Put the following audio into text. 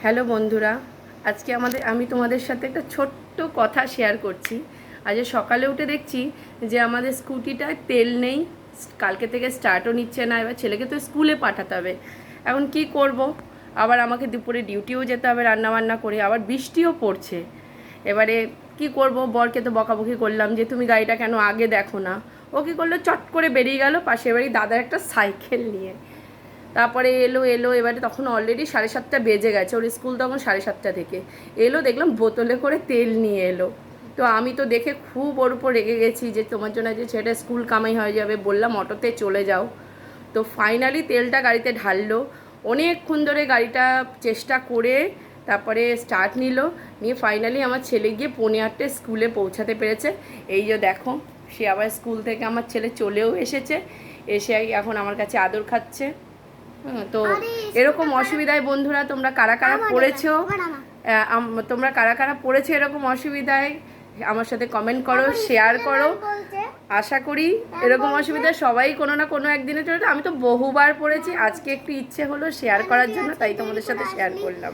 Hello বন্ধুরা, আজকে আমি তোমাদের সাথে একটা ছোট্ট কথা শেয়ার করছি। আজ সকালে উঠে দেখছি যে আমাদের স্কুটিটায় তেল নেই, কালকে থেকে স্টার্টও নিচ্ছে না। এবার ছেলেকে তো স্কুলে পাঠাতে হবে, এখন কি করব? আবার আমাকে দুপুরে ডিউটিও যেতে হবে রান্নাবান্না করে, আবার বৃষ্টিও পড়ছে। এবারে কি করব? বরকে তো বকাবকি করলাম যে তুমি গাড়িটা কেন আগে দেখো না। ও কী করলো, চট করে বেরিয়ে গেল পাশের বাড়ি দাদার একটা সাইকেল নিয়ে। তারপরে এলো এবারে তখন অলরেডি 7:30 বেজে গেছে, ওর স্কুল তখন 7:30 থেকে। এলো, দেখলাম বোতলে করে তেল নিয়ে এলো। তো আমি তো দেখে খুব ওর উপর রেগে গেছি যে তোমার জন্য যে ছেলেটা স্কুল কামাই হয়ে যাবে, বললাম অটোতে চলে যাও। তো ফাইনালি তেলটা গাড়িতে ঢাললো। অনেকক্ষণ ধরে গাড়িটা চেষ্টা করে তারপরে স্টার্ট নিয়ে ফাইনালি আমার ছেলে গিয়ে 8:45 স্কুলে পৌঁছাতে পেরেছে। এই যে দেখো, সে আবার স্কুল থেকে আমার ছেলে চলেও এসেছে, এসে এখন আমার কাছে আদর খাচ্ছে। তো এরকম অসুবিধায় বন্ধুরা তোমরা কারা কারা পড়েছো, তোমরা কারা কারা পড়েছো এরকম অসুবিধায় আমার সাথে কমেন্ট করো, শেয়ার করো। আশা করি এরকম অসুবিধা সবাই কোনো না কোনো একদিনে চলে। আমি তো বহুবার পড়েছি, আজকে একটু ইচ্ছে হলো শেয়ার করার জন্য, তাই তোমাদের সাথে শেয়ার করলাম।